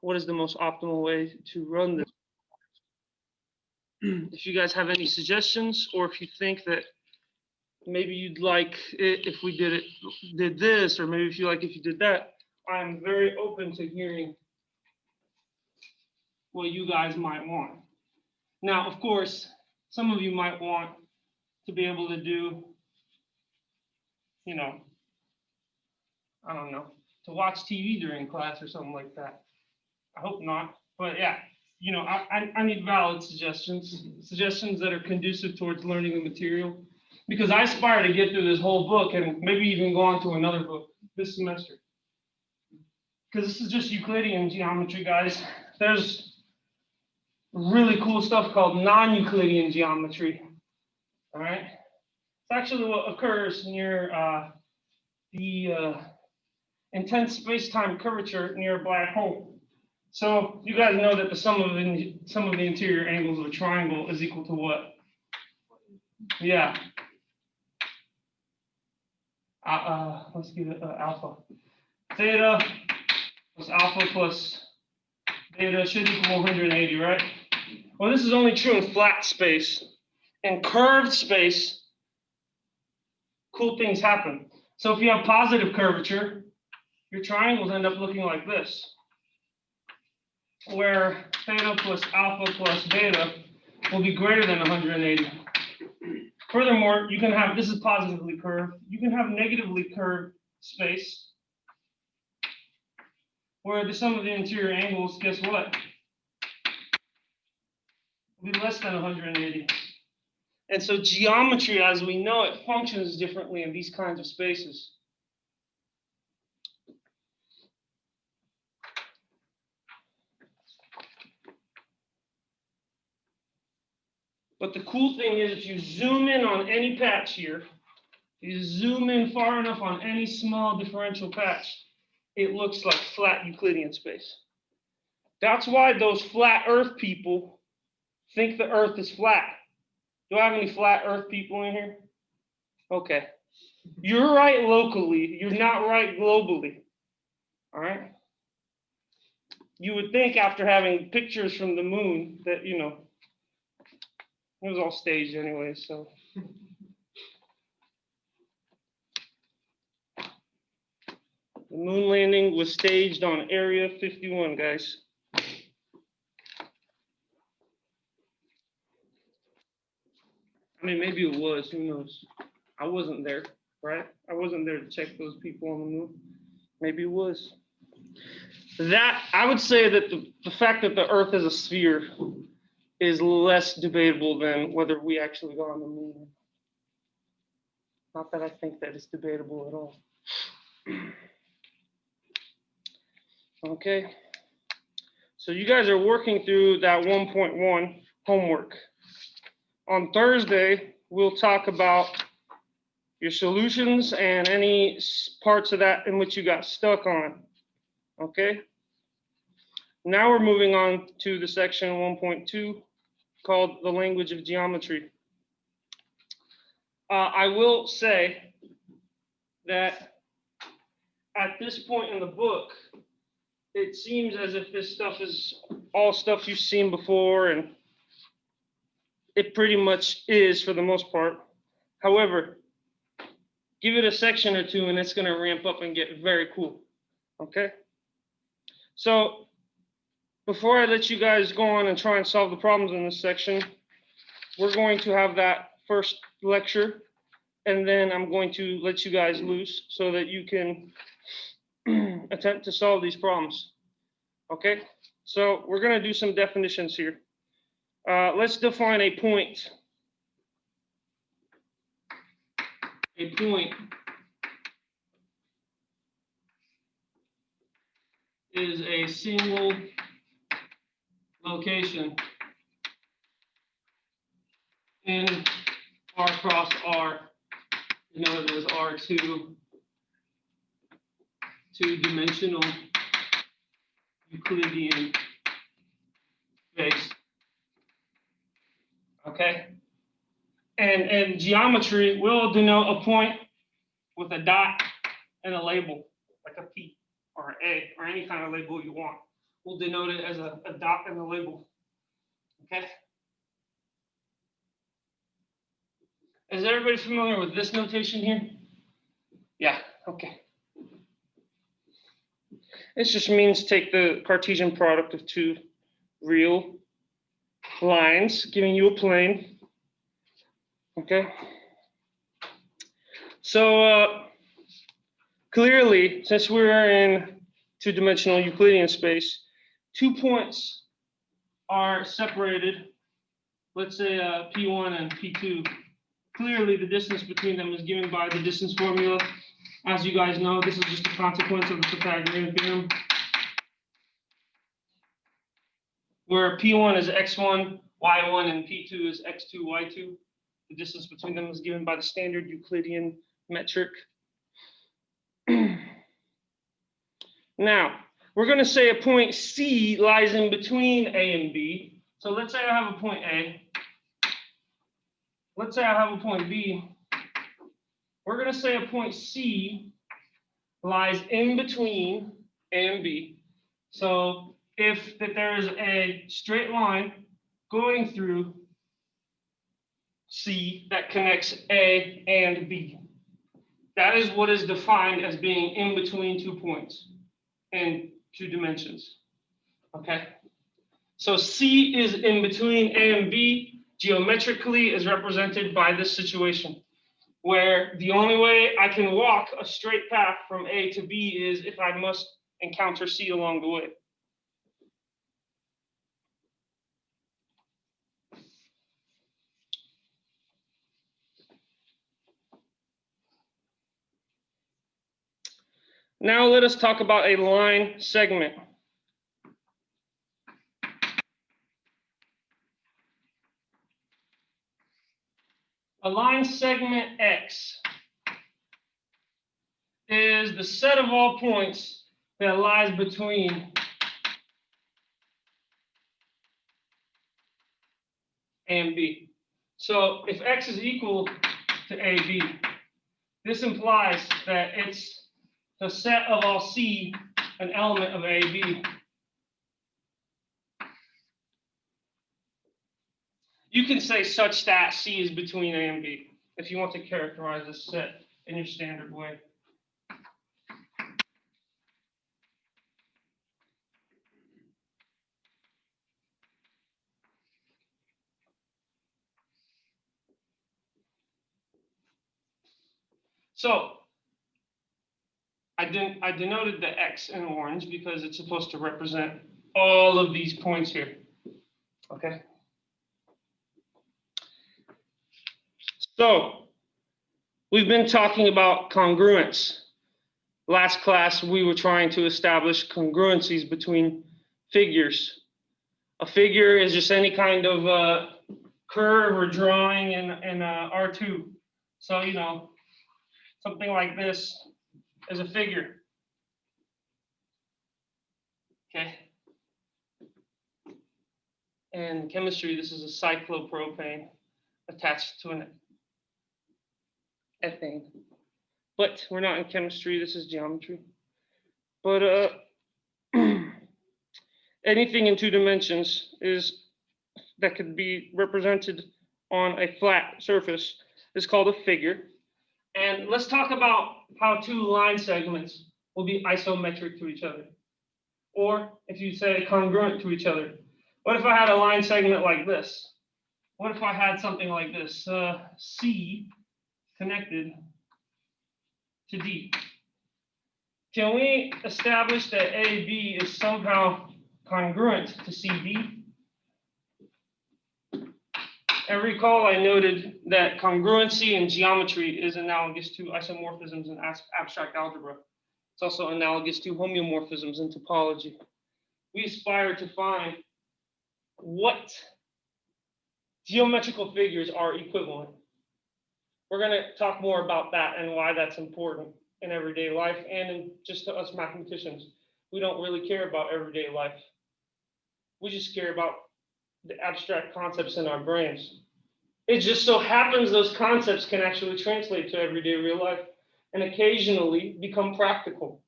what is the most optimal way to run this. If you guys have any suggestions, or if you think that maybe you'd like it if we did this, or maybe if you like if you did that, I'm very open to hearing what you guys might want. Now, of course, some of you might want to be able to do, you know, I don't know, to watch TV during class or something like that. I hope not, but yeah, you know, I need valid suggestions that are conducive towards learning the material, because I aspire to get through this whole book and maybe even go on to another book this semester. Because this is just Euclidean geometry, guys. There's really cool stuff called non-Euclidean geometry. All right, it's actually what occurs near the intense space-time curvature near a black hole. So you guys know that the sum of the interior angles of a triangle is equal to what? Yeah. Let's give it alpha. Theta plus alpha plus beta should equal 180, right? Well, this is only true in flat space. In curved space, cool things happen. So if you have positive curvature, your triangles end up looking like this, where theta plus alpha plus beta will be greater than 180. Furthermore, you can have, this is positively curved, you can have negatively curved space, where the sum of the interior angles, guess what? Will be less than 180. And so geometry, as we know it, functions differently in these kinds of spaces. But the cool thing is, if you zoom in on any patch here, you zoom in far enough on any small differential patch, it looks like flat Euclidean space. That's why those flat Earth people think the Earth is flat. Do I have any flat Earth people in here? Okay. You're right locally, you're not right globally. All right? You would think after having pictures from the moon that, you know, it was all staged anyway, so. The moon landing was staged on Area 51, guys. I mean, maybe it was, who knows? I wasn't there, right? I wasn't there to check those people on the moon. Maybe it was. That, I would say that the fact that the Earth is a sphere is less debatable than whether we actually go on the moon. Not that I think that it's debatable at all. Okay, so you guys are working through that 1.1 homework. On Thursday, we'll talk about your solutions and any parts of that in which you got stuck on. Okay, now we're moving on to the section 1.2 called the language of geometry. I will say that at this point in the book, it seems as if this stuff is all stuff you've seen before, and it pretty much is for the most part. However, give it a section or two and it's going to ramp up and get very cool. Okay? So before I let you guys go on and try and solve the problems in this section, we're going to have that first lecture, and then I'm going to let you guys loose so that you can attempt to solve these problems. Okay, so we're going to do some definitions here. Let's define a point. A point is a single location in R cross R, denoted as R2, two-dimensional Euclidean space. Okay, and geometry will denote a point with a dot and a label, like a P or an A or any kind of label you want. we'll denote it as a dot and a label. Okay. Is everybody familiar with this notation here? Yeah, okay. This just means take the Cartesian product of two real lines, giving you a plane. Okay. So clearly, since we're in two-dimensional Euclidean space, 2 points are separated. Let's say P1 and P2. Clearly, the distance between them is given by the distance formula. As you guys know, this is just a consequence of the Pythagorean theorem, where P1 is x1, y1, and P2 is x2, y2. The distance between them is given by the standard Euclidean metric. Now, we're going to say a point C lies in between A and B. So let's say I have a point A. Let's say I have a point B. We're going to say a point C lies in between A and B. So if there is a straight line going through C that connects A and B, that is what is defined as being in between 2 points in 2 dimensions. Okay? So C is in between A and B. Geometrically is represented by this situation, where the only way I can walk a straight path from A to B is if I must encounter C along the way. Now let us talk about a line segment. A line segment X is the set of all points that lies between A and B. So if X is equal to AB, this implies that it's the set of all C, an element of AB. You can say such that C is between A and B if you want to characterize this set in your standard way. So I denoted the X in orange because it's supposed to represent all of these points here. Okay. So we've been talking about congruence. Last class, we were trying to establish congruencies between figures. A figure is just any kind of curve or drawing in R2. So, you know, something like this is a figure. Okay. In chemistry, this is a cyclopropane attached to an ethane. But we're not in chemistry, this is geometry. But anything in 2 dimensions that could be represented on a flat surface is called a figure. And let's talk about how 2 line segments will be isometric to each other. Or if you say congruent to each other. What if I had a line segment like this? What if I had something like this? C connected to D. Can we establish that AB is somehow congruent to CD? And recall I noted that congruency in geometry is analogous to isomorphisms in abstract algebra. It's also analogous to homeomorphisms in topology. We aspire to find what geometrical figures are equivalent. We're going to talk more about that and why that's important in everyday life and in just to us mathematicians. We don't really care about everyday life. We just care about the abstract concepts in our brains. It just so happens those concepts can actually translate to everyday real life and occasionally become practical.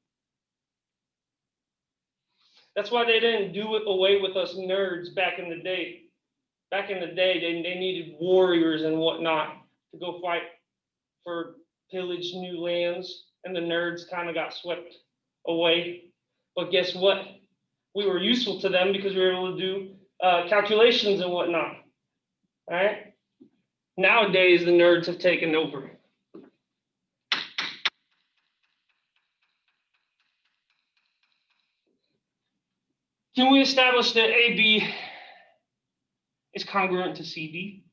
That's why they didn't do it away with us nerds back in the day. Back in the day, they needed warriors and whatnot to go fight for pillage new lands, and the nerds kind of got swept away. But guess what? We were useful to them because we were able to do calculations and whatnot. All right. Nowadays, the nerds have taken over. Can we establish that AB is congruent to CD?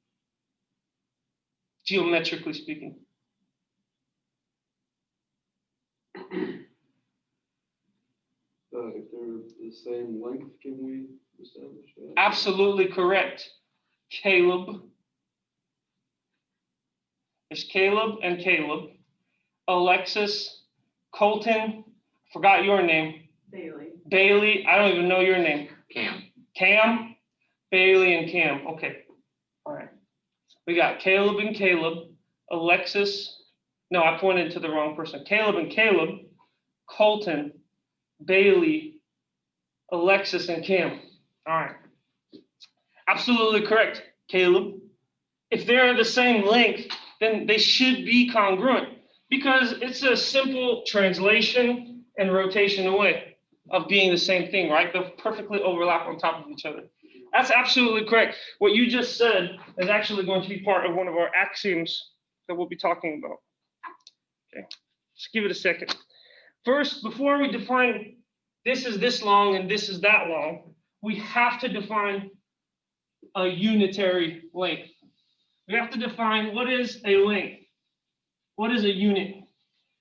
Geometrically speaking. If they're the same length, can we establish that? Absolutely correct, Caleb. There's Caleb and Caleb. Alexis, Colton, forgot your name. Bailey. Bailey, I don't even know your name. Cam. Cam, Bailey, and Cam. Okay. All right. We got Caleb and Caleb, Alexis. No, I pointed to the wrong person. Caleb and Caleb, Colton, Bailey, Alexis, and Cam. All right. Absolutely correct, Caleb. If they're the same length, then they should be congruent because it's a simple translation and rotation away of being the same thing, right? They'll perfectly overlap on top of each other. That's absolutely correct. What you just said is actually going to be part of one of our axioms that we'll be talking about. Okay, just give it a second. First, before we define this is this long and this is that long, we have to define a unitary length. We have to define what is a length. What is a unit?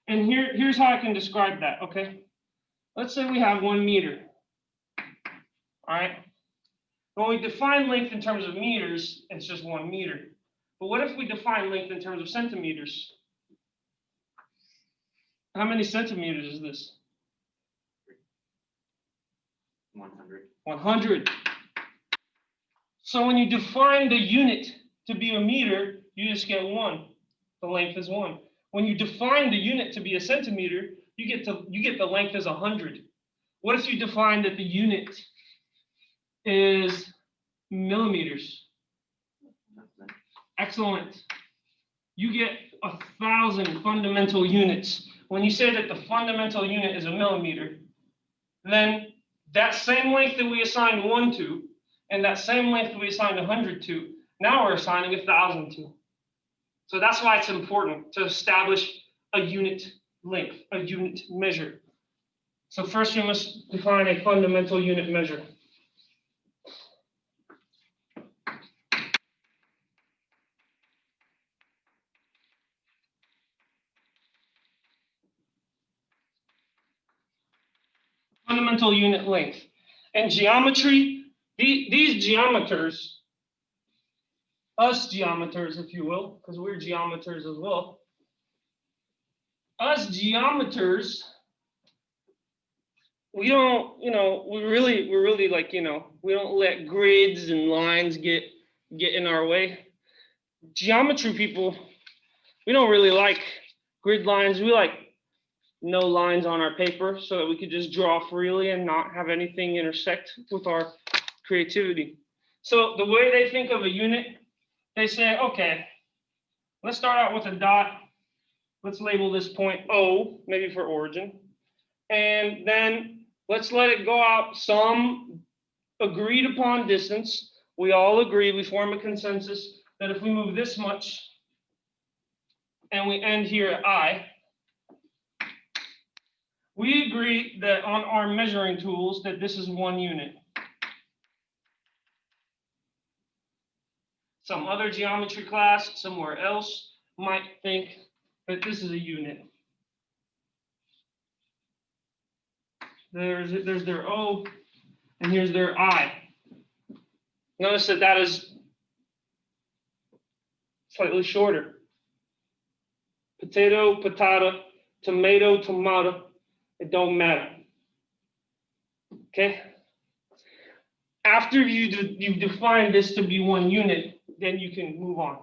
And here's how I can describe that, okay? Let's say we have 1 meter. All right. When we define length in terms of meters, it's just 1 meter. But what if we define length in terms of centimeters? How many centimeters is this? 100. 100. So when you define the unit to be a meter, you just get 1. The length is 1. When you define the unit to be a centimeter, you get the length as 100. What if you define that the unit is millimeters? Excellent. You get 1,000 fundamental units. When you say that the fundamental unit is a millimeter, then that same length that we assigned 1 to, and that same length that we assigned 100 to, now we're assigning 1,000 to. So that's why it's important to establish a unit length, a unit measure. So first we must define a fundamental unit measure. Fundamental unit length. In geometry, these geometers, us geometers, if you will, because we're geometers as well. Us geometers, we don't, we're really like, we don't let grids and lines get in our way. Geometry people, we don't really like grid lines. We like no lines on our paper so that we could just draw freely and not have anything intersect with our creativity. So the way they think of a unit, they say, okay, let's start out with a dot. Let's label this point O, maybe for origin. And then let's let it go out some agreed upon distance. We all agree, we form a consensus that if we move this much and we end here at I, we agree that on our measuring tools that this is 1 unit. Some other geometry class somewhere else might think that this is a unit. There's their O, and here's their I. Notice that that is slightly shorter. Potato, patata, tomato, tomato. It don't matter. Okay? After you've defined this to be 1 unit, then you can move on.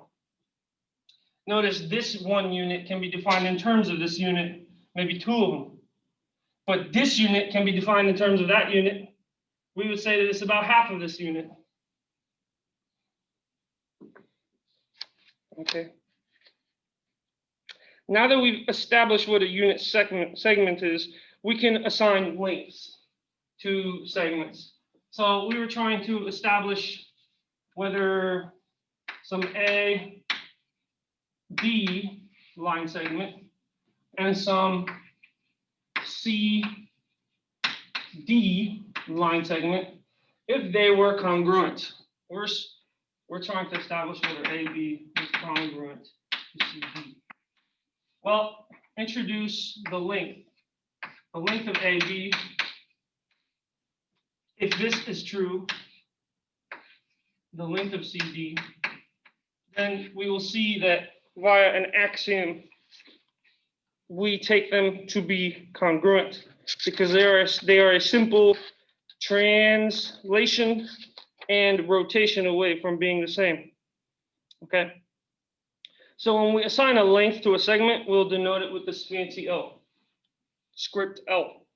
Notice this 1 unit can be defined in terms of this unit, maybe 2 of them. But this unit can be defined in terms of that unit, we would say that it's about half of this unit. Okay. Now that we've established what a unit segment is, we can assign lengths to segments. So we were trying to establish whether some A, B line segment and some C, D line segment, if they were congruent. We're trying to establish whether AB is congruent to CD. Well, introduce the length of AB. If this is true, the length of CD, then we will see that via an axiom, we take them to be congruent because they are a simple translation and rotation away from being the same. Okay. So when we assign a length to a segment, we'll denote it with this fancy L, script L.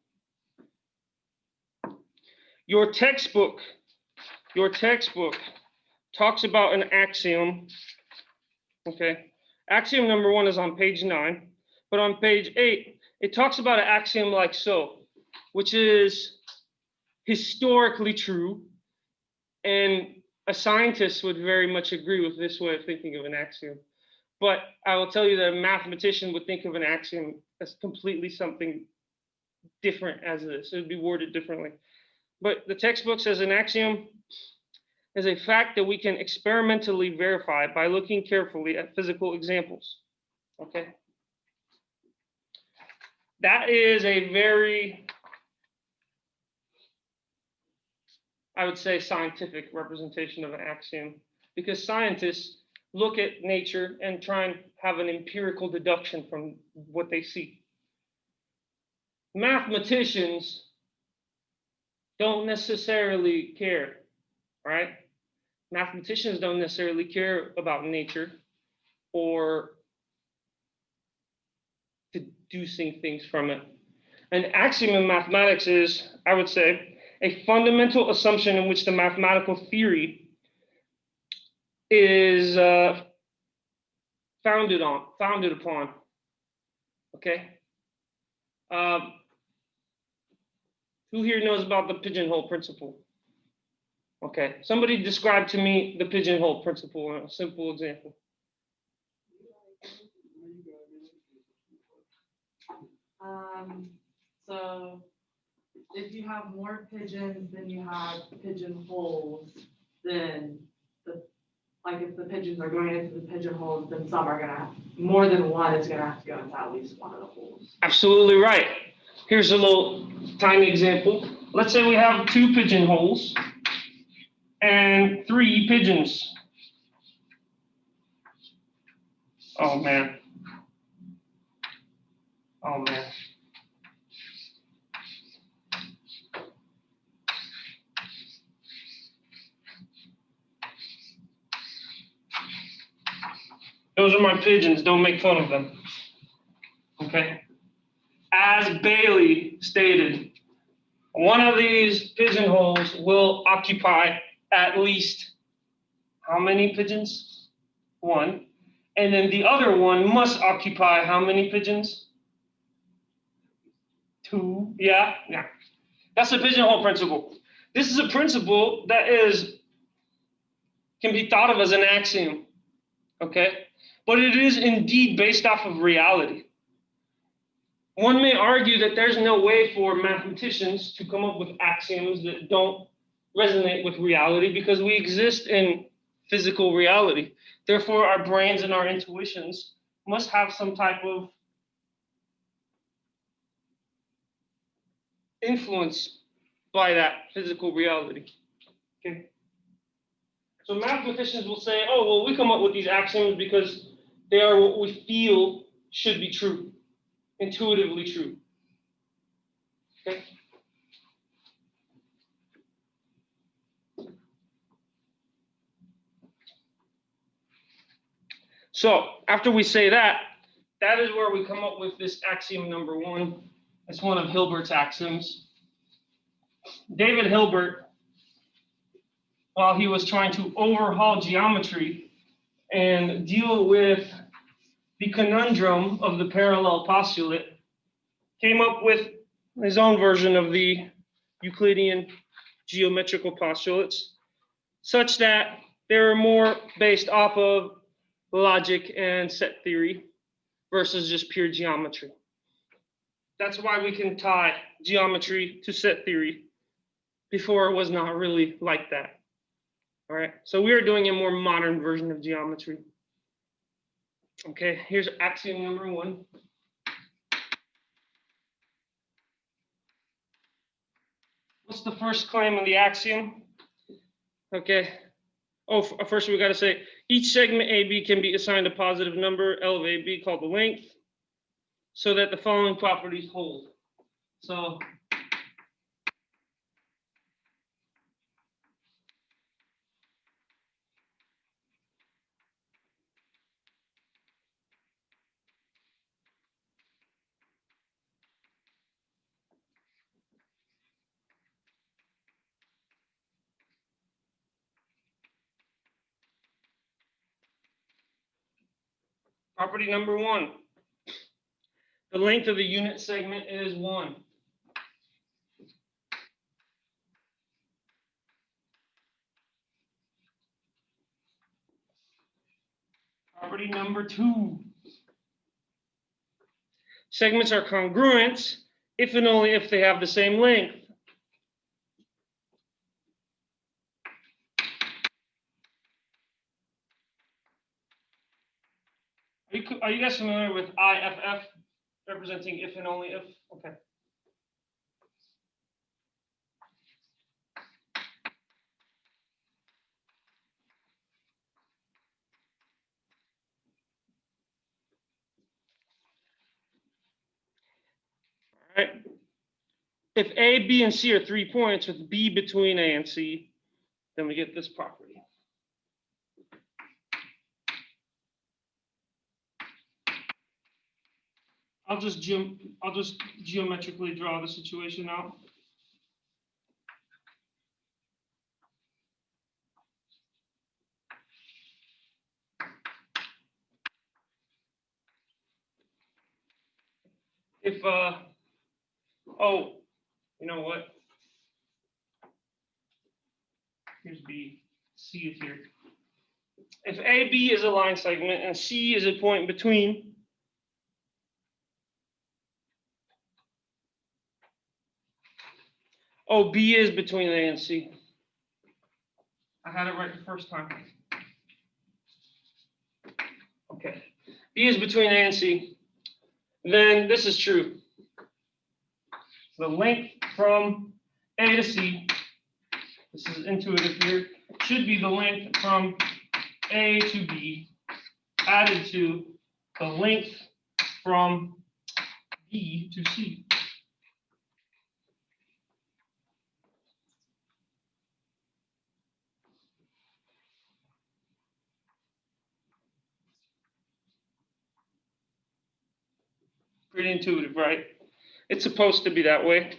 Your textbook talks about an axiom. Okay. Axiom number 1 is on page 9, but on page 8, it talks about an axiom like so, which is historically true, and a scientist would very much agree with this way of thinking of an axiom. But I will tell you that a mathematician would think of an axiom as completely something different as this. It would be worded differently. But the textbook says an axiom is a fact that we can experimentally verify by looking carefully at physical examples. Okay. That is a very, I would say, scientific representation of an axiom, because scientists look at nature and try and have an empirical deduction from what they see. Mathematicians don't necessarily care, right? Mathematicians don't necessarily care about nature or deducing things from it. An axiom in mathematics is, I would say, a fundamental assumption in which the mathematical theory is founded upon. Okay. Who here knows about the Pigeonhole Principle? Okay. Somebody describe to me the Pigeonhole Principle in a simple example. So if you have more pigeons than you have pigeonholes, then like if the pigeons are going into the pigeonholes, then some are gonna, more than one is gonna have to go into at least one of the holes. Absolutely right. Here's a little tiny example. Let's say we have 2 pigeonholes and 3 pigeons. Oh man. Oh man. Those are my pigeons, don't make fun of them. Okay. As Bailey stated, one of these pigeonholes will occupy at least how many pigeons? 1. And then the other one must occupy how many pigeons? 2. Yeah. That's the pigeonhole principle. This is a principle that can be thought of as an axiom. Okay. But it is indeed based off of reality. One may argue that there's no way for mathematicians to come up with axioms that don't resonate with reality because we exist in physical reality. Therefore, our brains and our intuitions must have some type of influence by that physical reality. Okay. So mathematicians will say, oh, well, we come up with these axioms because they are what we feel should be true, intuitively true. Okay. So after we say that, that is where we come up with this axiom number 1. It's one of Hilbert's axioms. David Hilbert while he was trying to overhaul geometry and deal with the conundrum of the parallel postulate, came up with his own version of the Euclidean geometrical postulates, such that they were more based off of logic and set theory versus just pure geometry. That's why we can tie geometry to set theory. Before it was not really like that. All right, so we are doing a more modern version of geometry. Okay, here's axiom number one. What's the first claim of the axiom? Okay. Oh, first we got to say each segment AB can be assigned a positive number, L of AB, called the length, so that the following properties hold. So property number one, the length of the unit segment is 1. Property number two, segments are congruent if and only if they have the same length. Are you guys familiar with IFF, representing if and only if? Okay. All right. If A, B, and C are 3 points with B between A and C, then we get this property. I'll just geometrically draw the situation out. If oh, you know what? Here's B, C is here. If AB is a line segment and C is a point between, oh, B is between A and C. I had it right the first time. Okay. B is between A and C. Then this is true. The length from A to C, this is intuitive here, should be the length from A to B added to the length from B to C. Pretty intuitive, right? It's supposed to be that way.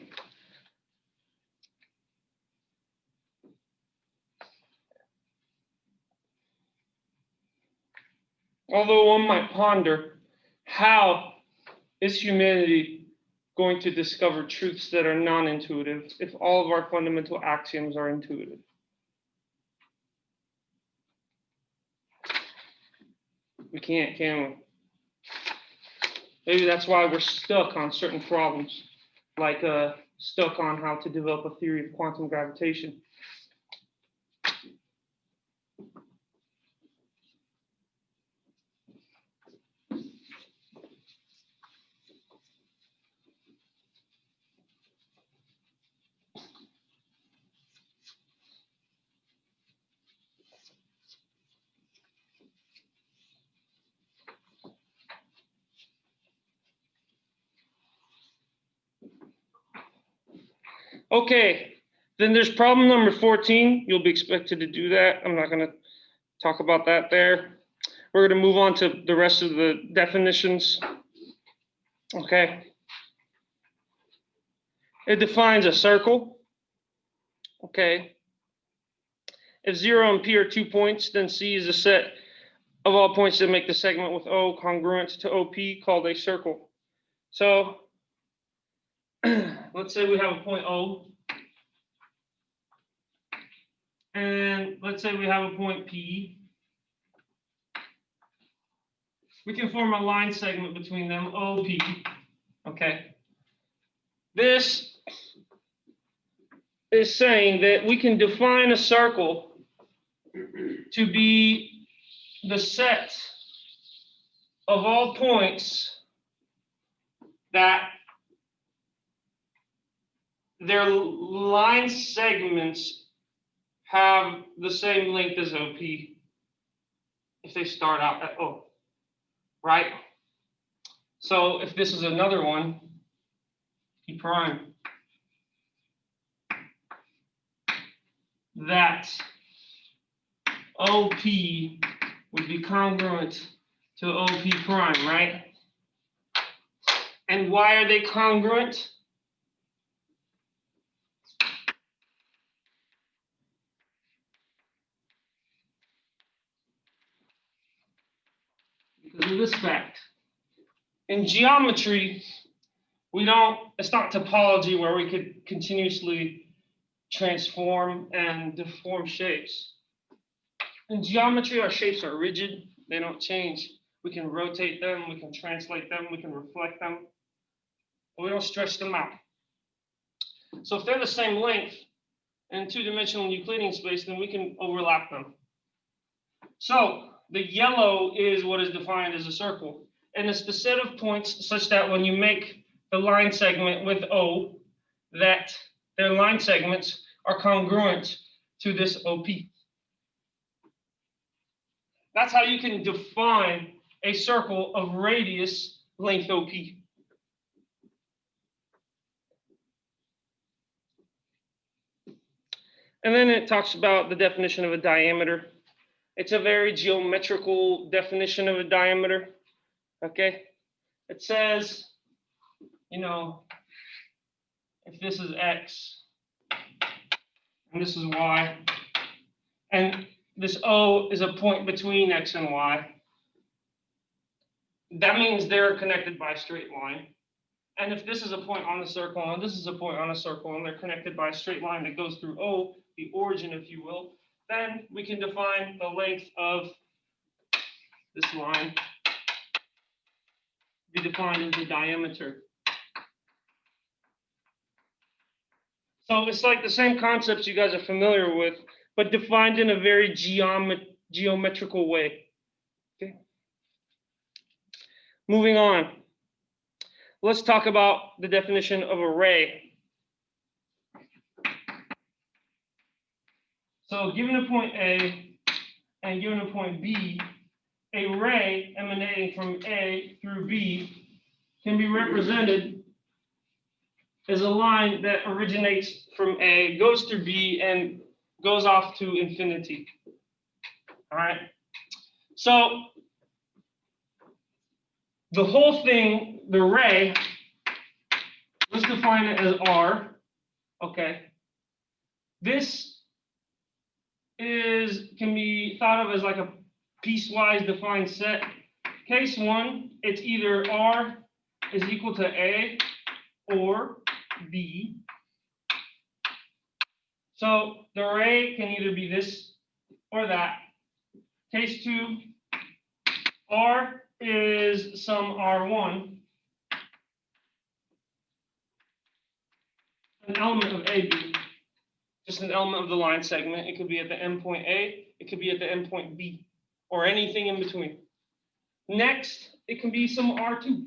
Although one might ponder, how is humanity going to discover truths that are non-intuitive if all of our fundamental axioms are intuitive? We can't, can we? Maybe that's why we're stuck on certain problems, like stuck on how to develop a theory of quantum gravitation. Okay, then there's problem number 14. You'll be expected to do that. I'm not going to talk about that there. We're going to move on to the rest of the definitions. Okay. It defines a circle. Okay. If 0 and P are 2 points, then C is a set of all points that make the segment with O congruent to OP called a circle. So let's say we have a point O. And let's say we have a point P. We can form a line segment between them, OP. Okay. This is saying that we can define a circle to be the set of all points that their line segments have the same length as OP if they start out at O, right? So if this is another one, P prime, that OP would be congruent to OP prime, right? And why are they congruent? Because of this fact. In geometry, it's not topology where we could continuously transform and deform shapes. In geometry, our shapes are rigid, they don't change. We can rotate them, we can translate them, we can reflect them, but we don't stretch them out. So if they're the same length in two-dimensional Euclidean space, then we can overlap them. So the yellow is what is defined as a circle. And it's the set of points such that when you make the line segment with O, that their line segments are congruent to this OP. That's how you can define a circle of radius length OP. And then it talks about the definition of a diameter. It's a very geometrical definition of a diameter. Okay, it says, if this is X and this is Y, and this O is a point between X and Y, that means they're connected by a straight line. And if this is a point on the circle and this is a point on a circle and they're connected by a straight line that goes through O, the origin, if you will, then we can define the length of this line be defined as the diameter. So it's like the same concepts you guys are familiar with, but defined in a very geometrical way. Okay. Moving on. Let's talk about the definition of a ray. So given a point A and given a point B, a ray emanating from A through B can be represented as a line that originates from A, goes through B, and goes off to infinity. All right. So the whole thing, the ray, let's define it as R. Okay. This can be thought of as like a piecewise defined set. Case 1, it's either R is equal to A or B. So the ray can either be this or that. Case 2, R is some R1, an element of AB, just an element of the line segment. It could be at the endpoint A, it could be at the endpoint B, or anything in between. Next, it can be some R2.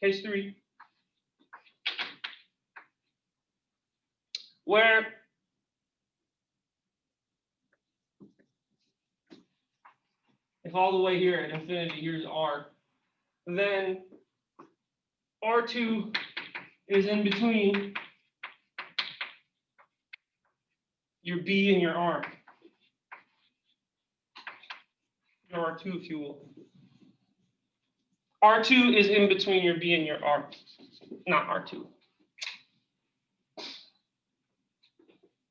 Case 3, where if all the way here at infinity, here's R, then R2 is in between your B and your R. Your R2, if you will. R2 is in between your B and your R, not R2.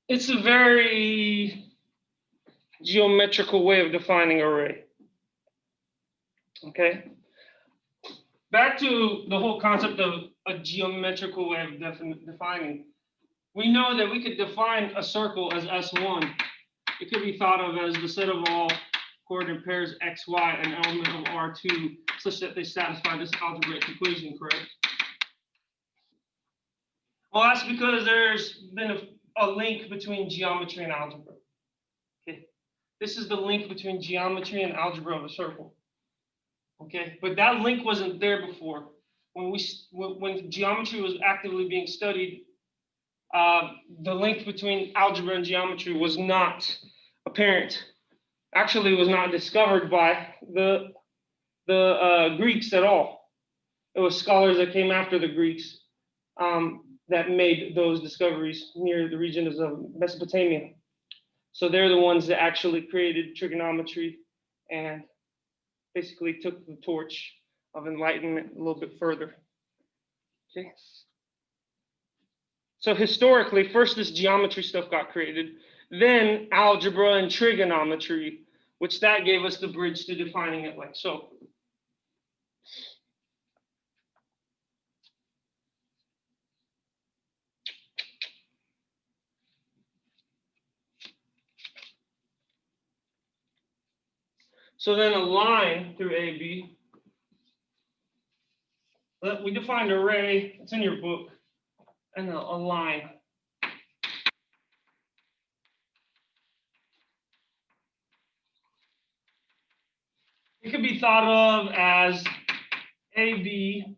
It's a very geometrical way of defining array. Okay. Back to the whole concept of a geometrical way of defining. We know that we could define a circle as S1. It could be thought of as the set of all coordinate pairs x, y, an element of R2, such that they satisfy this algebraic equation, correct? Well, that's because there's been a link between geometry and algebra. Okay, this is the link between geometry and algebra of a circle. Okay, but that link wasn't there before. When geometry was actively being studied, the link between algebra and geometry was not apparent. Actually, it was not discovered by the Greeks at all. It was scholars that came after the Greeks that made those discoveries near the regions of Mesopotamia. So they're the ones that actually created trigonometry and basically took the torch of enlightenment a little bit further. Okay. So historically, first this geometry stuff got created, then algebra and trigonometry, which that gave us the bridge to defining it like so. So then a line through AB. We defined array, it's in your book, and a line. It could be thought of as AB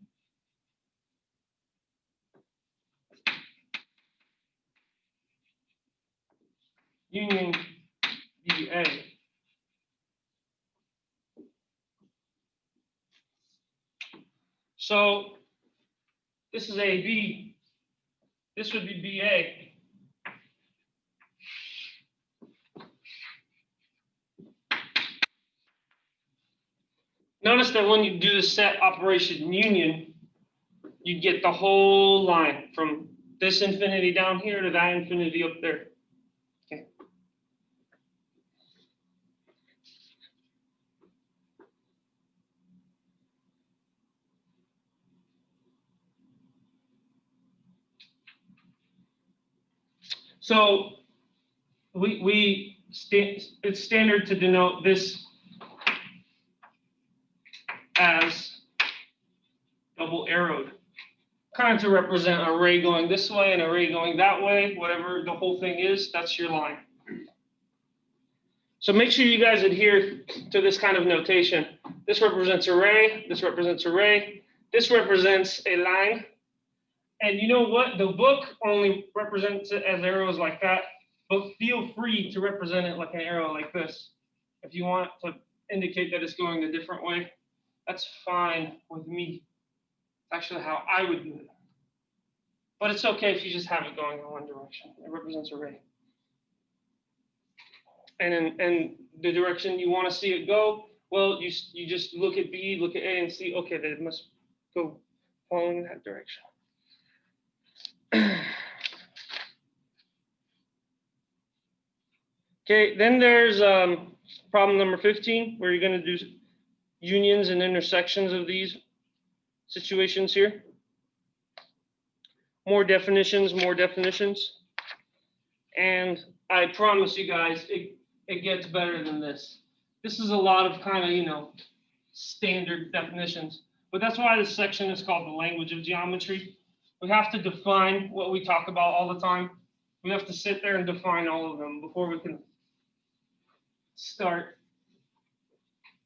union BA. So this is AB. This would be BA. Notice that when you do the set operation union, you get the whole line from this infinity down here to that infinity up there. Okay. So it's standard to denote this as double arrowed, kind of to represent an array going this way and an array going that way, whatever the whole thing is, that's your line. So make sure you guys adhere to this kind of notation. This represents array, this represents array, this represents a line. And you know what? The book only represents it as arrows like that, but feel free to represent it like an arrow like this. If you want to indicate that it's going a different way, that's fine with me. It's actually how I would do it. But it's okay if you just have it going in one direction. It represents array. And in the direction you want to see it go, well, you just look at B, look at A, and see, okay, that it must go following that direction. Okay, then there's problem number 15, where you're going to do unions and intersections of these situations here. More definitions, more definitions. And I promise you guys, it gets better than this. This is a lot of kind of, standard definitions. But that's why this section is called the language of geometry. We have to define what we talk about all the time. We have to sit there and define all of them before we can start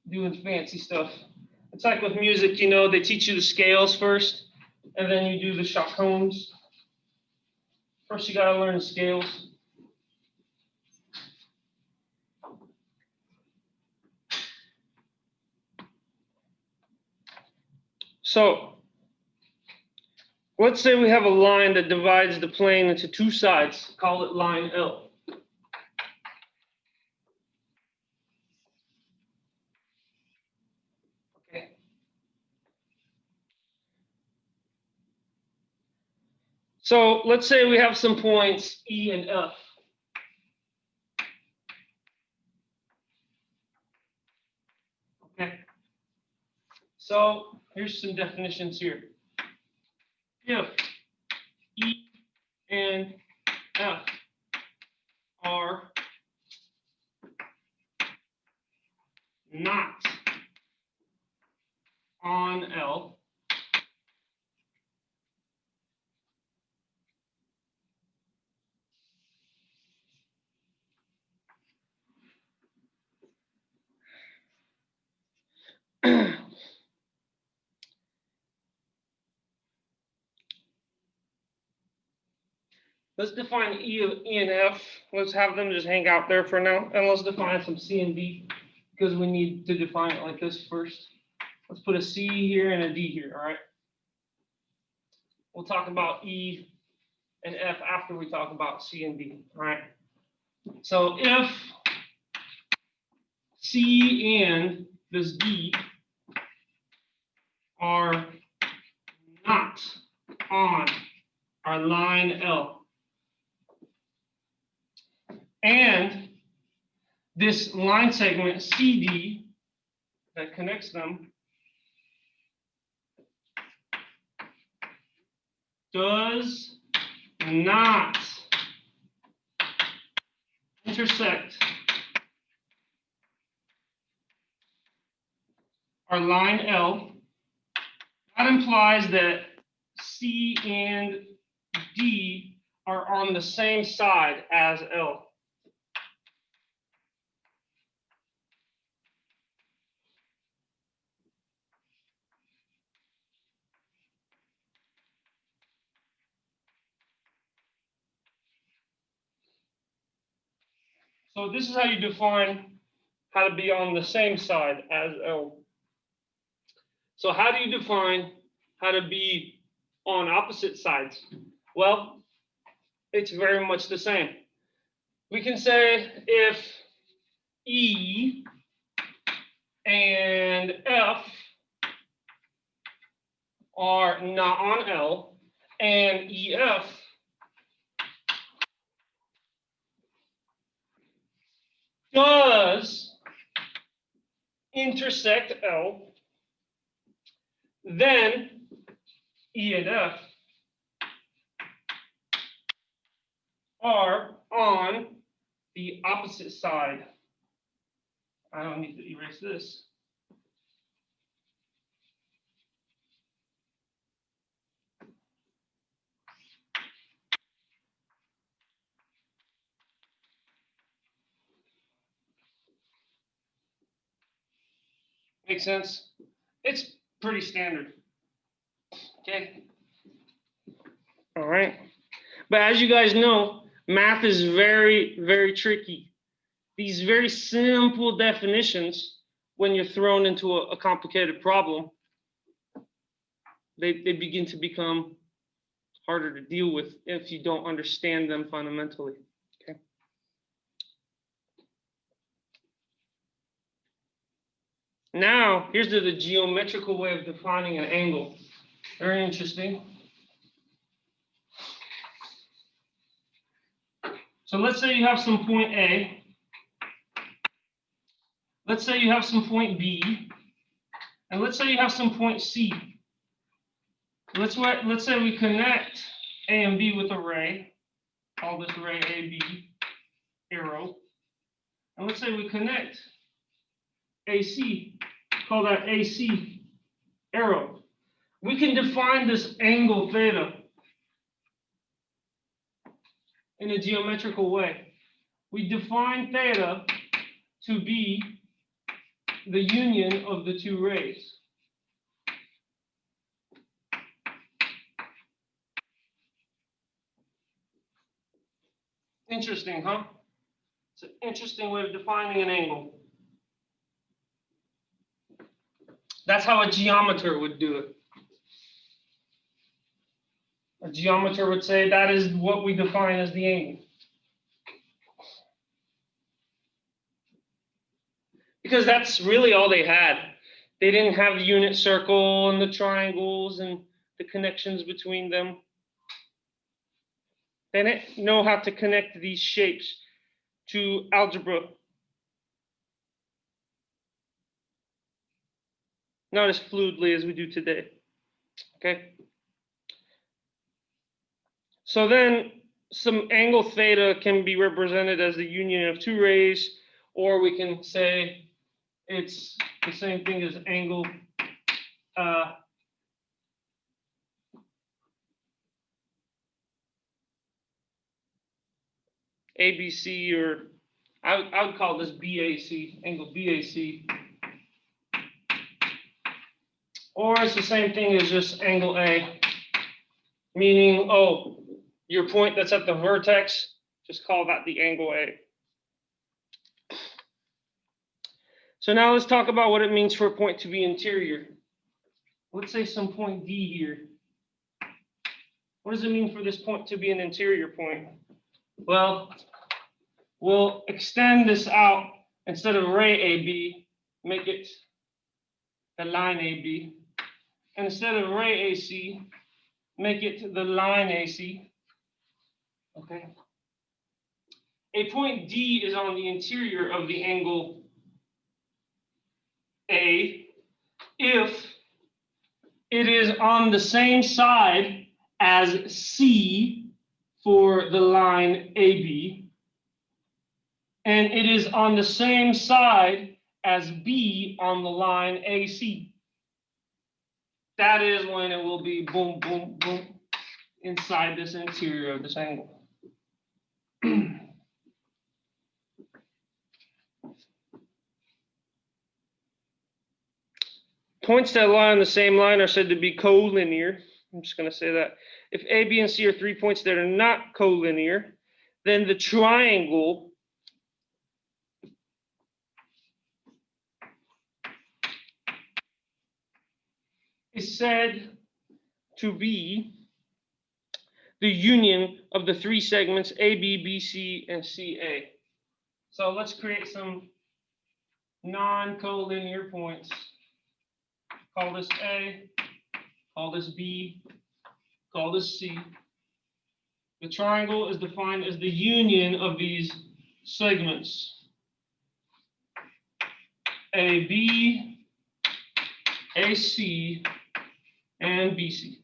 doing fancy stuff. It's like with music, they teach you the scales first, and then you do the chaconnes. First, you got to learn the scales. So, let's say we have a line that divides the plane into two sides. Call it line L. Okay. So let's say we have some points E and F. So here's some definitions here. If E and F are not on L, let's define E and F. Let's have them just hang out there for now. And let's define some C and D because we need to define it like this first. Let's put a C here and a D here, all right? We'll talk about E and F after we talk about C and D, all right? So if C and this D are not on our line L, and this line segment CD that connects them does not intersect our line L, that implies that C and D are on the same side as L. So this is how you define how to be on the same side as L. So how do you define how to be on opposite sides? Well, it's very much the same. We can say if E and F are not on L, and EF does intersect L, then E and F are on the opposite side. I don't need to erase this. Make sense? It's pretty standard. Okay. All right. But as you guys know, math is very, very tricky. These very simple definitions, when you're thrown into a complicated problem, they begin to become harder to deal with if you don't understand them fundamentally. Okay. Now, here's the geometrical way of defining an angle. Very interesting. So let's say you have some point A. Let's say you have some point B. And let's say you have some point C. Let's say we connect A and B with a ray. Call this ray AB, arrow. And let's say we connect AC. Call that AC, arrow. We can define this angle theta in a geometrical way. We define theta to be the union of the two rays. Interesting, huh? It's an interesting way of defining an angle. That's how a geometer would do it. A geometer would say that is what we define as the angle. Because that's really all they had. They didn't have the unit circle and the triangles and the connections between them. They didn't know how to connect these shapes to algebra. not as fluidly as we do today. Okay. So then some angle theta can be represented as the union of two rays, or we can say it's the same thing as angle ABC, or I would call this BAC, angle BAC. Or it's the same thing as just angle A, meaning, oh, your point that's at the vertex, just call that the angle A. So now let's talk about what it means for a point to be interior. Let's say some point D here. What does it mean for this point to be an interior point? Well, we'll extend this out. Instead of ray AB, make it the line AB. And instead of ray AC, make it the line AC. Okay. A point D is on the interior of the angle A if it is on the same side as C for the line AB, and it is on the same side as B on the line AC. That is when it will be boom, boom, boom inside this interior of this angle. Points that lie on the same line are said to be collinear. I'm just going to say that. If A, B, and C are 3 points that are not collinear, then the triangle is said to be the union of the 3 segments AB, BC, and CA. So let's create some non-collinear points. Call this A, call this B, call this C. The triangle is defined as the union of these segments. AB, AC, and BC.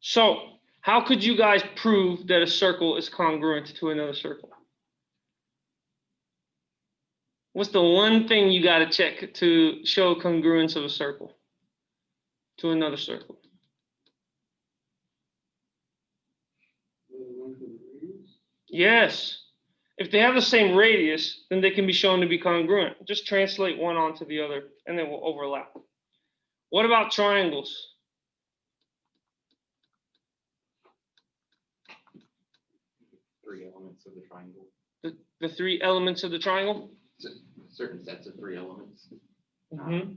So, how could you guys prove that a circle is congruent to another circle? What's the one thing you got to check to show congruence of a circle to another circle? Yes. If they have the same radius, then they can be shown to be congruent. Just translate one onto the other, and they will overlap. What about triangles? Three elements of the triangle. The 3 elements of the triangle? Certain sets of 3 elements. Mm-hmm.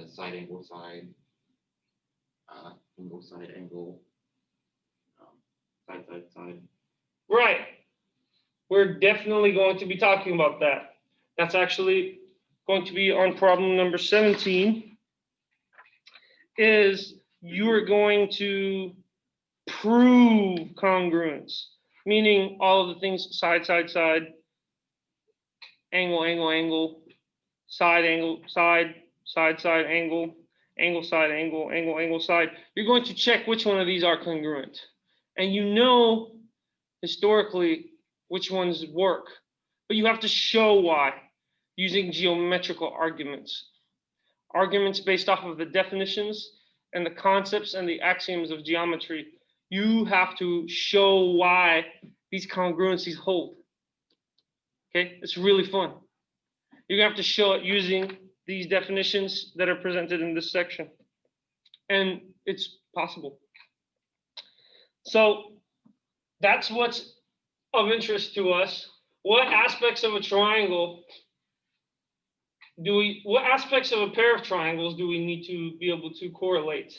Side, angle, side. Angle, side, angle. Side, side, side. Right. We're definitely going to be talking about that. That's actually going to be on problem number 17. Is you're going to prove congruence, meaning all of the things side, side, side, angle, angle, angle, side, angle, side, side, side, angle, angle, side, angle, angle, angle, side. You're going to check which one of these are congruent. And you know historically which ones work, but you have to show why using geometrical arguments. Arguments based off of the definitions and the concepts and the axioms of geometry. You have to show why these congruencies hold. Okay, it's really fun. You're gonna have to show it using these definitions that are presented in this section. And it's possible. So that's what's of interest to us. What aspects of a triangle what aspects of a pair of triangles do we need to be able to correlate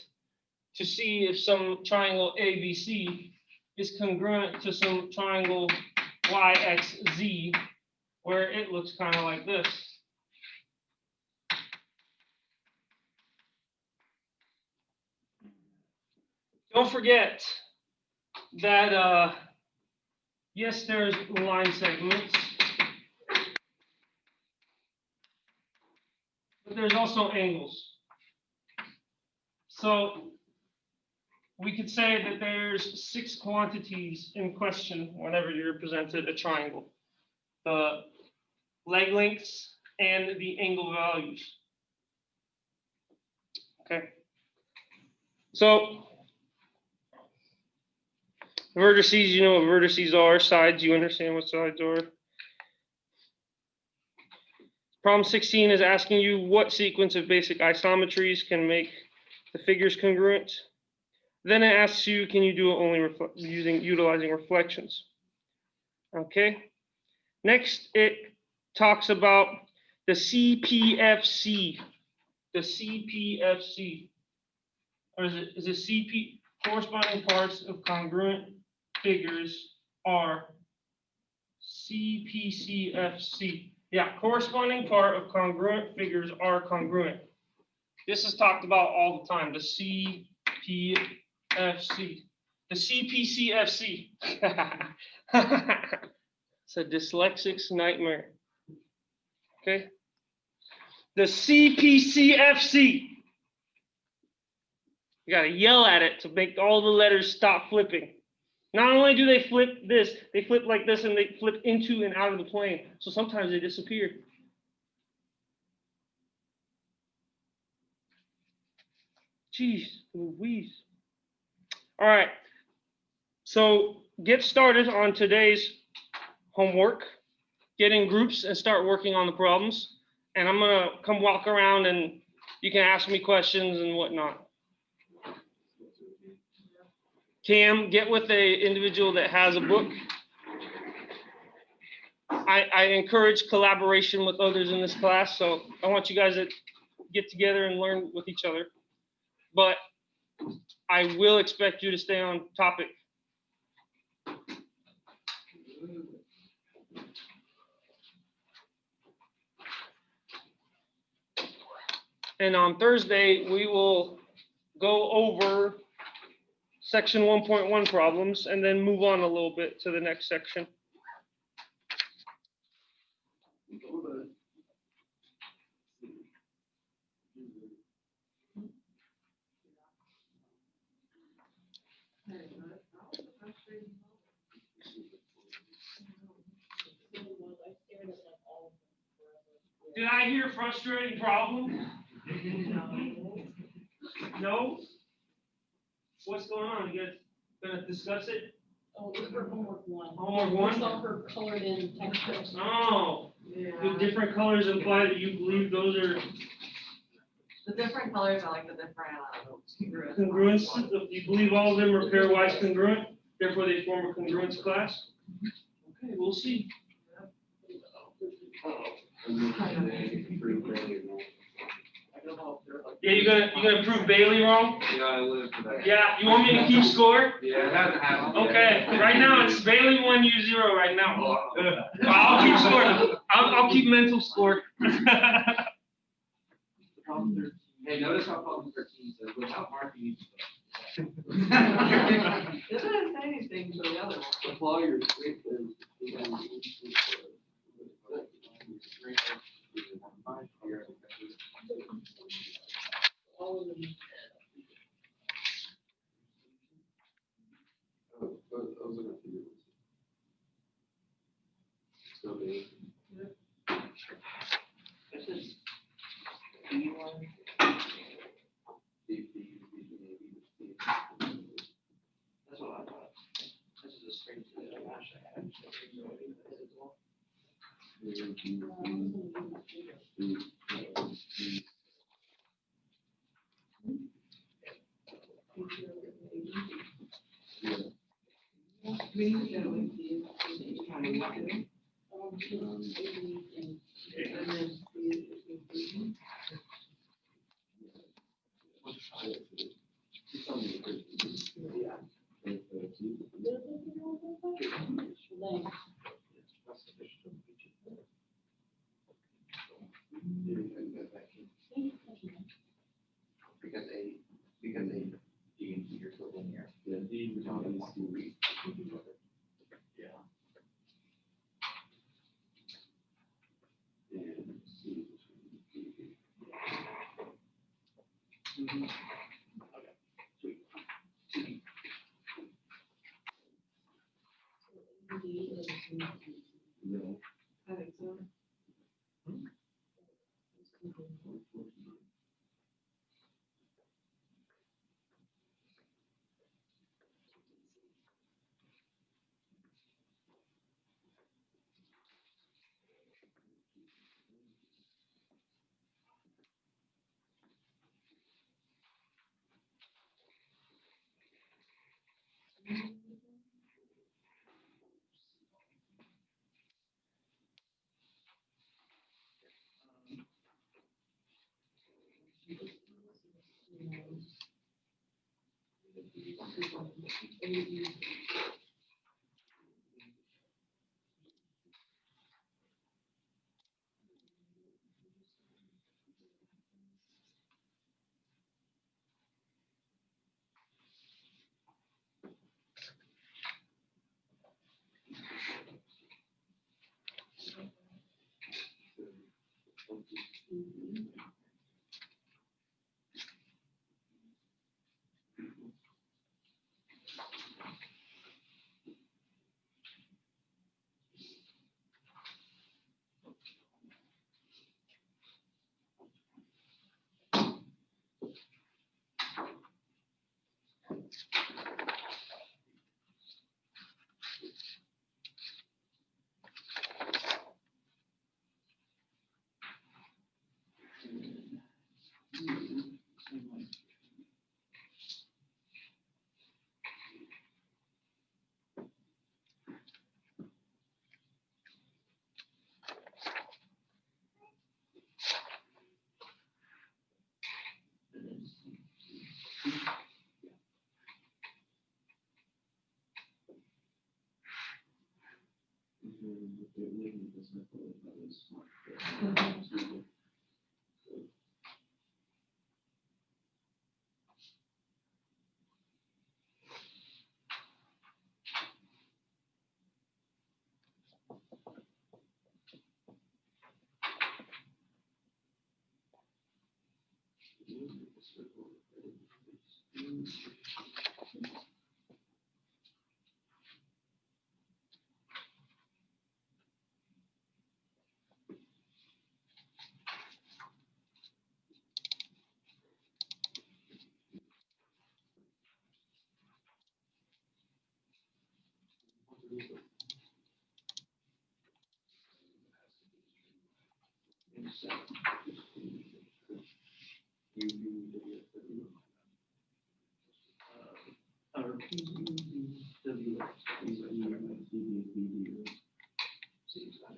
to see if some triangle ABC is congruent to some triangle YXZ, where it looks kind of like this? Don't forget that Yes, there's line segments. But there's also angles. So we could say that there's 6 quantities in question whenever you're presented a triangle. The leg lengths and the angle values. Okay. So vertices, you know what vertices are. Sides, you understand what sides are. Problem 16 is asking you what sequence of basic isometries can make the figures congruent. Then it asks you, can you do it only utilizing reflections? Okay. Next, it talks about the CPFC. The CPFC, or is it CP? Corresponding parts of congruent figures are CPCFC. Yeah, corresponding part of congruent figures are congruent. This is talked about all the time, the CPFC. The CPCFC. It's a dyslexic's nightmare. Okay. The CPCFC. You got to yell at it to make all the letters stop flipping. Not only do they flip this, they flip like this and they flip into and out of the plane. So sometimes they disappear. Jeez Louise. All right. So get started on today's homework. Get in groups and start working on the problems. And I'm going to come walk around and you can ask me questions and whatnot. Cam, get with an individual that has a book. I encourage collaboration with others in this class, so I want you guys to get together and learn with each other. But I will expect you to stay on topic. And on Thursday, we will go over section 1.1 problems and then move on a little bit to the next section. Did I hear frustrating problem? No? What's going on? You guys gonna discuss it? Oh, it's for homework 1. Homework 1? It's all for colored in textbooks. Oh, do different colors imply that you believe those are The different colors are like the different congruence? If you believe all of them are pairwise congruent, therefore they form a congruence class? Okay, we'll see. Yeah, you're gonna prove Bailey wrong? Yeah, I live for that. Yeah, you want me to keep score? Yeah, it hasn't happened. Okay, right now it's Bailey 1, you 0 right now. I'll keep score. I'll keep mental score. Hey, notice how problem 13 says without marking each step. It doesn't say anything to the other one. Apply your This is B1. That's what I thought. This is a straight to the dash I had. Because A, D and E are so linear. Yeah, D, It's only one degree. Yeah. Okay, sweet. No. I think so.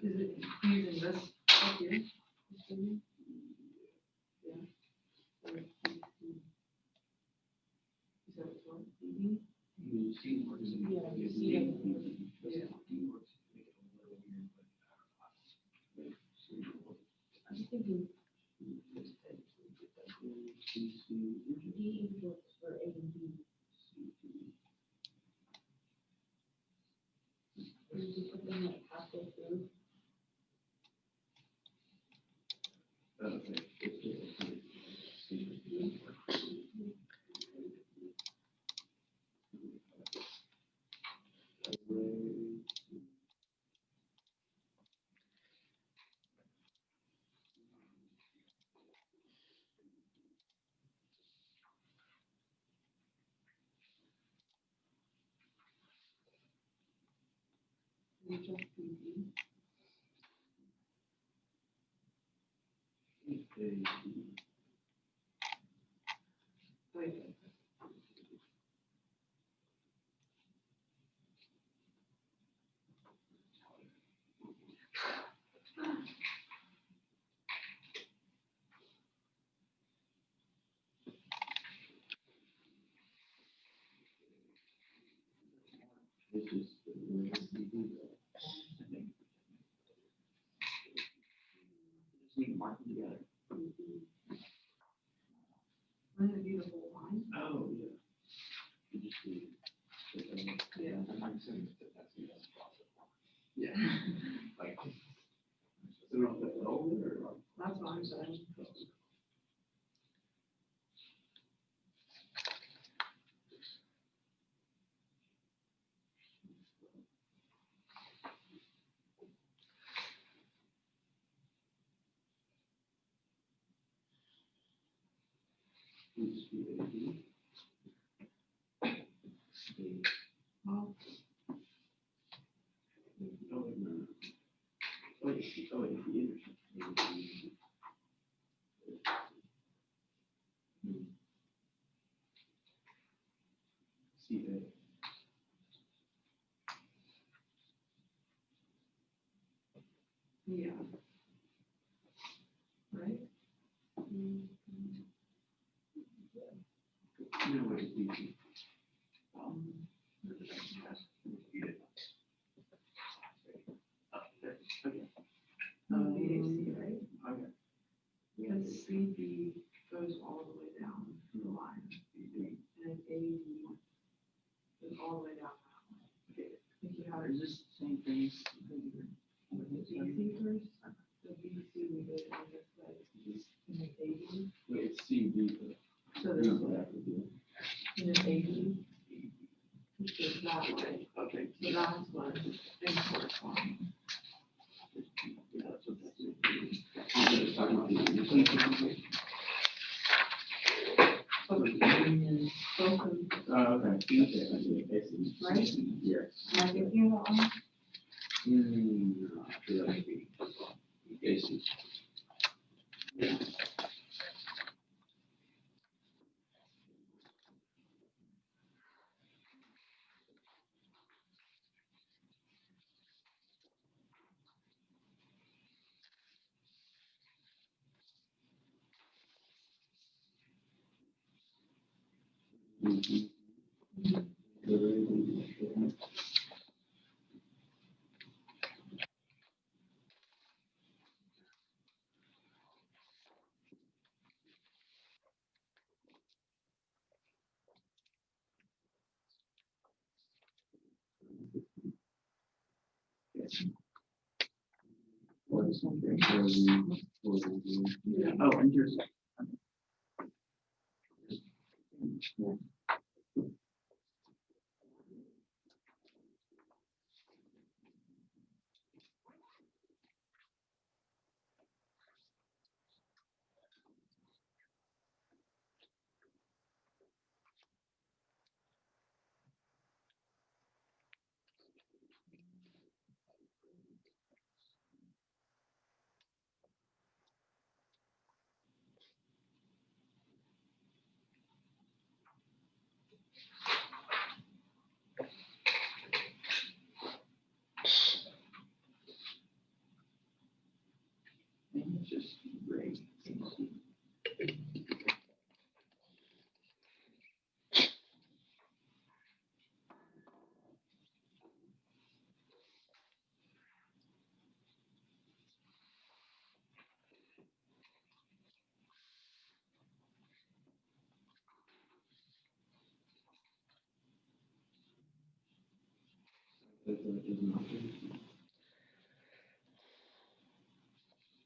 Is it using this up here? Yeah. Is that what? BB? Yeah, you see it. Yeah. I'm thinking D works for A and B. Or you just put them like halfway through. You just BB. Wait. Just need to mark them together. Wouldn't it be the whole line? Oh, yeah. You just do. Yeah. I'm assuming that that's the process. Yeah. Like. So not that over or like. That's what I'm saying. Well, yeah. Right? BAC, right? Okay. Because CB goes all the way down the line. And AD goes all the way down that line. If you have Is this the same thing? BC first, the BC we did on this side, and then AD. It's CB. So this one, and then AD. Which is that way. Okay. So that's what is corresponding. Yeah, that's what that is. Okay. Both of, Okay. right? Yes. Am I thinking about one? Basic. Oh, and here's. It's just great.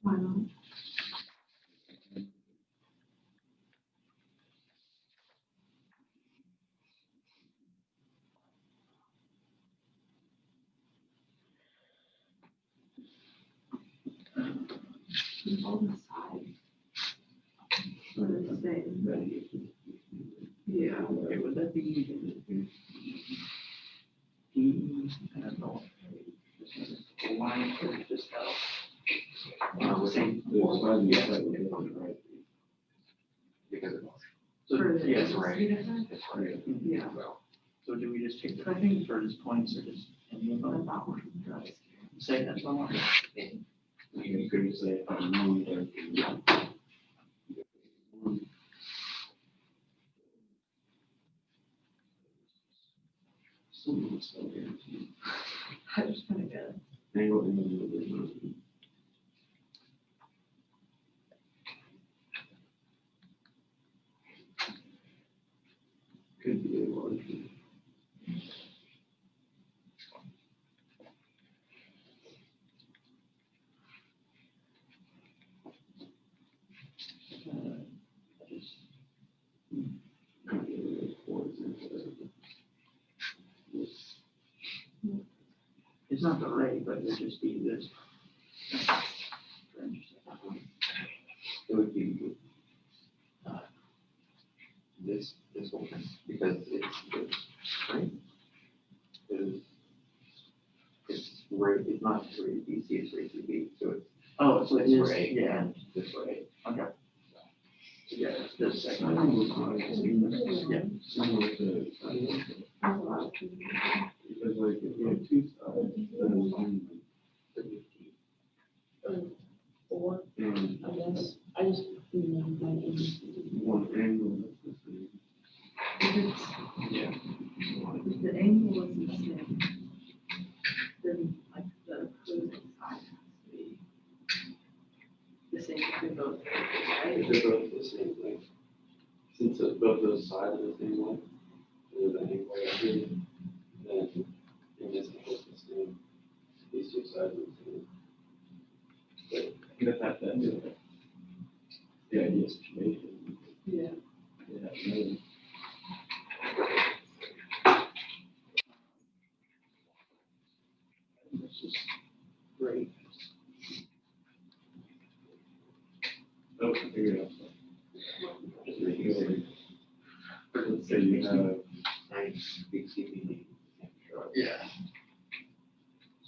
Why not? On the side. For the same. Yeah. Okay, would that be? I don't know. A line or just same. So, For the- yes, right. That's right. Yeah. So do we just take the, I think for this points or just any of But them? that one does. Say that's one. You could say, I just kind of get Could be a large. It's not the ray, but it'd just be this. It would be this one, because it's right? It's right, it's not rated BC, it's rated B, so it's Oh, so it this is, way yeah, and this way. okay. Yeah, It's this I segment. think it's not similar to, because like if you have two sides, then one, Or, and I guess, I just remember my name. one angle that's the same. If it's, yeah. if the angle is the same, then like the opposing side has to be the same between both, right? If they're both the same length, since both those sides are the same length, there's an angle here, then in this case, the same, these two sides are the same. But the idea is situation. Yeah. Yeah, maybe. This is great. Oh, I figured it out. Just make it over. Let's say you have, Yeah.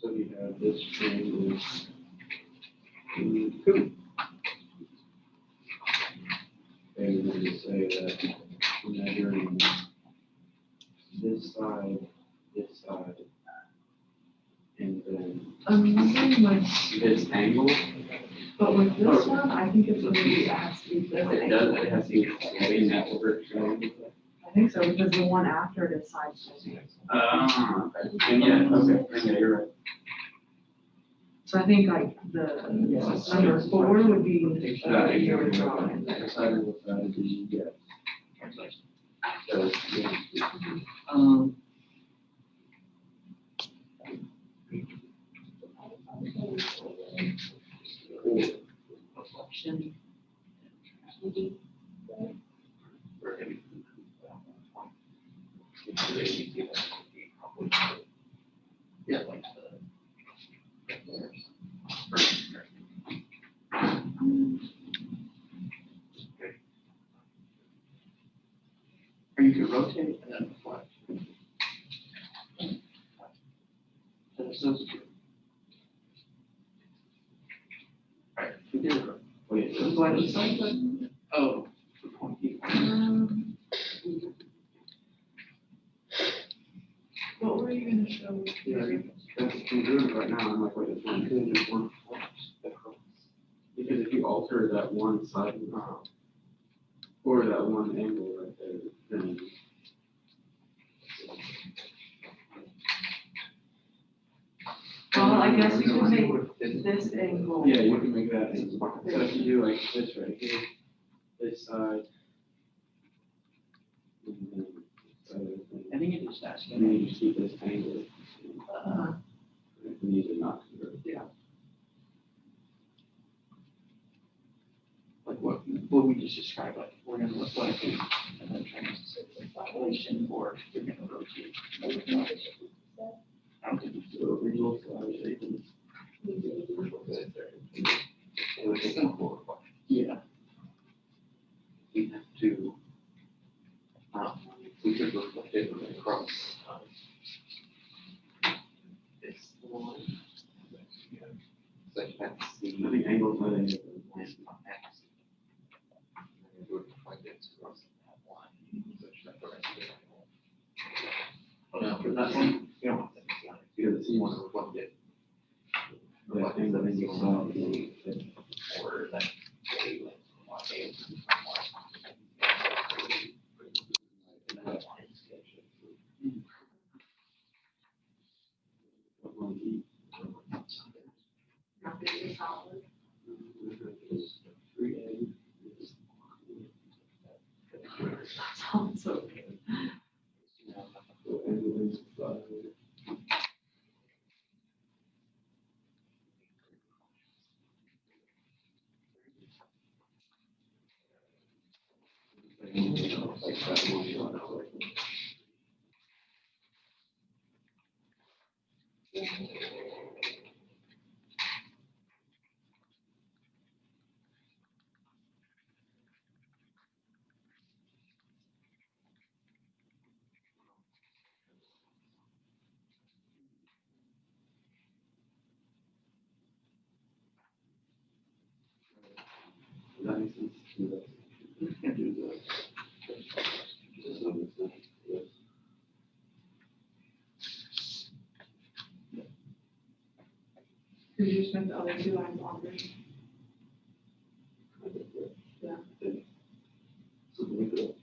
so you have this triangle. And then you say that measuring this side, and then I'm wondering with, this angle. but with this one, I think it's gonna be, it has to be this It does, angle. it has to be in that order. I think so, because the one after it is side by side. And yeah, okay, yeah, you're right. So I think like the number 4 would be your drawing. Deciding what side you get. So, yeah. Reflection. Yeah, like or you could rotate and then reflect. And it's so secure. Alright, we did it. Wait, So go ahead and sign button. Oh, the point key. What were you gonna show with your? that's congruent right now, I'm like, wait, it's one, there's one across. Because if you alter that one side, or that one angle right there, then. Well, I guess you could make this angle. Yeah, you can make that, so if you do like this right here, this side. And then this other thing, I think it is asking. and then you just keep this angle. Uh, If you need to not convert. Like what we just described, like we're gonna look like it and then translate the population or you're gonna rotate. I don't think we So results are shapen. Yeah. We have to, we could reflect it across this one. So that's the. I think angles are the. This on X. And we would reflect it across that one. So that's the rest of it. Oh, for that one, You don't want that, because you want to reflect it. Yeah, things I think you saw. Or that wavelength from one wave to not gonna be solid. That sounds so good. makes sense to do that. Can do that. To some extent, yes. Could you just make the other two lines longer? Kind of, Yeah. I think. Something like that.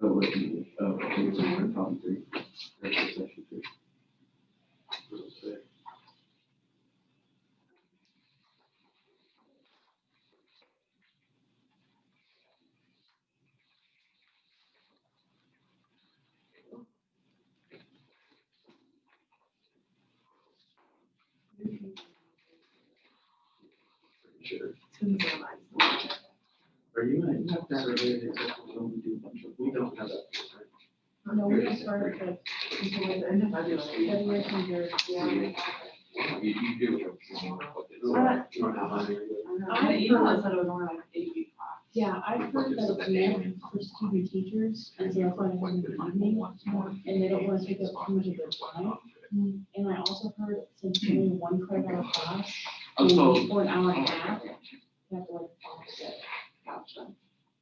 Oh, wait, okay, so we're in problem 3. That's section 3. Okay. Sure. Are you gonna have that related except we only do a bunch of, we don't have that. Right? No, we just started like Until the end of February. February, February, yeah. You do have some more. You don't have on here yet. I email that said it was only like an 8-week class. Yeah, I've heard that it's meant for student teachers, and so that's why they're having the evening, and they don't want to take up too much of their time. And I also heard since only one credit hour class, Oh, so, for an hour and a half, you have to like offset. Gotcha.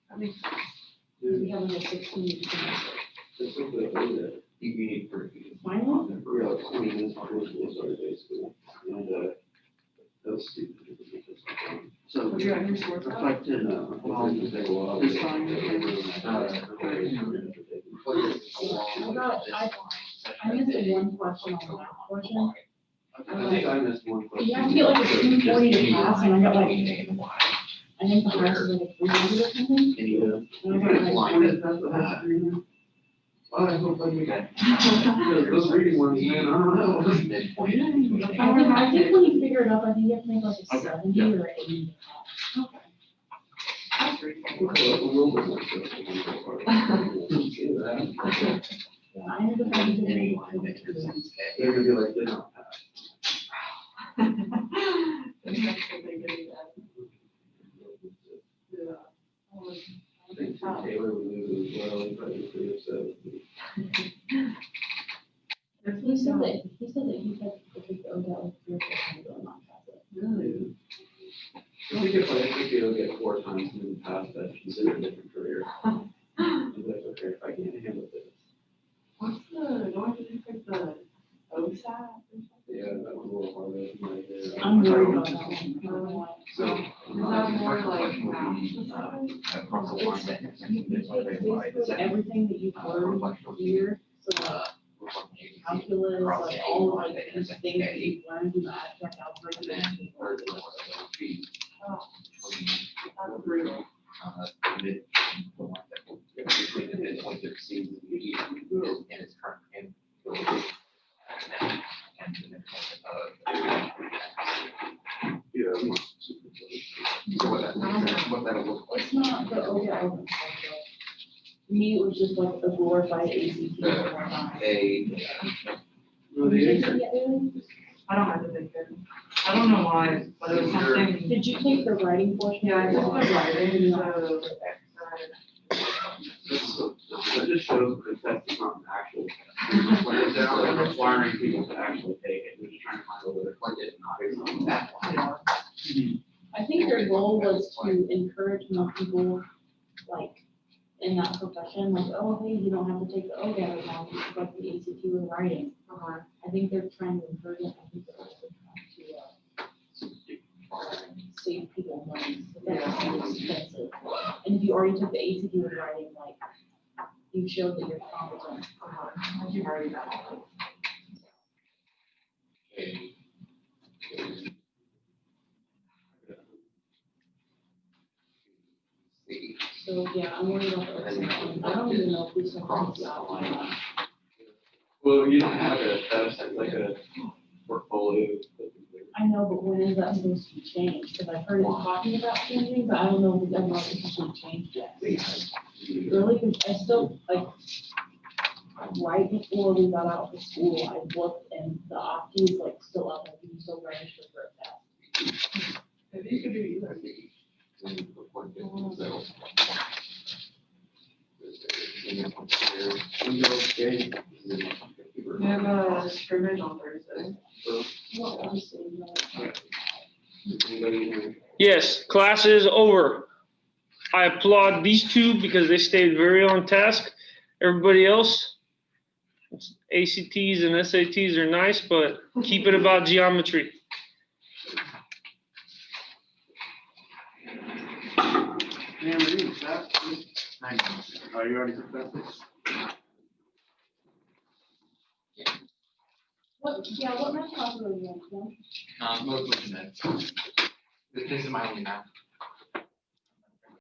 That makes sense. We have like a 16-week semester. Just look at it. You need for. Finally? We're like 20 minutes before school started basically. And, that was stupid. so Would you have your sports out? reflected No, along it's gonna take a while. this time. I missed one question on that portion. I think I missed one question. You have to get like a 240 to pass, and I got like, I think the highest is like a 300 or something. Yeah. And I got like 40, that's the highest. I hope I get those reading ones, man, I don't know. I think when you figure it up, I think you have to make like a Okay, 70 yeah. or 80. Okay. That's reasonable. A little bit more stuff. Yeah, I ended up having to do They're gonna be like, they're not passed. That's what they get at. Yeah. I think Taylor would lose as well, he'd probably be pretty upset with me. He said that he had to take the ODAT like 3 or 4 times and not pass it. Really? I think if you'll get 4 times and then pass that, consider a different career. You'd be like, okay, if I can't handle this. What's the, don't have to do like the OSAT or something? Yeah, that was a little harder than my idea. I'm worried about that one. I don't know why. So. Is that more like math? Across the line. You take basically everything that you've learned here, so like calculus, like all of like these things that you've learned, you add back algebra. That's brutal. Yeah. What that'll look like. It's not the ODAT open stuff, though. To me, it was just like a glorified ACT. No, the answer. I don't have to think it. I don't know why, but it was something. Did you take the writing portion? Yeah, I took the writing, so. That just shows that that's not an actual test. When it's down, they're requiring people to actually take it, they're just trying to find a way to plug it, not based on that one. I think their goal was to encourage more people, like, in that profession, like, oh, hey, you don't have to take the ODAT as long as you like the ACT with writing. I think they're trying to encourage it. I think they're also trying to save people money. But that's expensive. And if you already took the ACT with writing, like, you showed that you're competent. You've already done So, yeah, I'm worried about the ODAT. I don't even know if we sent this out. Well, you don't have a test, it's like a portfolio. I know, but when is that supposed to be changed? Because I've heard it talking about changing, but I don't know if it's ever officially changed yet. Really, because I still, like, right before we got out of school, I looked and the Opti is like still up, like, you still register for a test. Maybe you could do either. We have a scrimmage on Thursday. Well, I'm saying, like, Yes, class is over. I applaud these two because they stayed very on task. Everybody else, ACTs and SATs are nice, but keep it about geometry. Yeah, maybe it's that. Oh, you already took that? what math class are you in? Most of them. This is my only math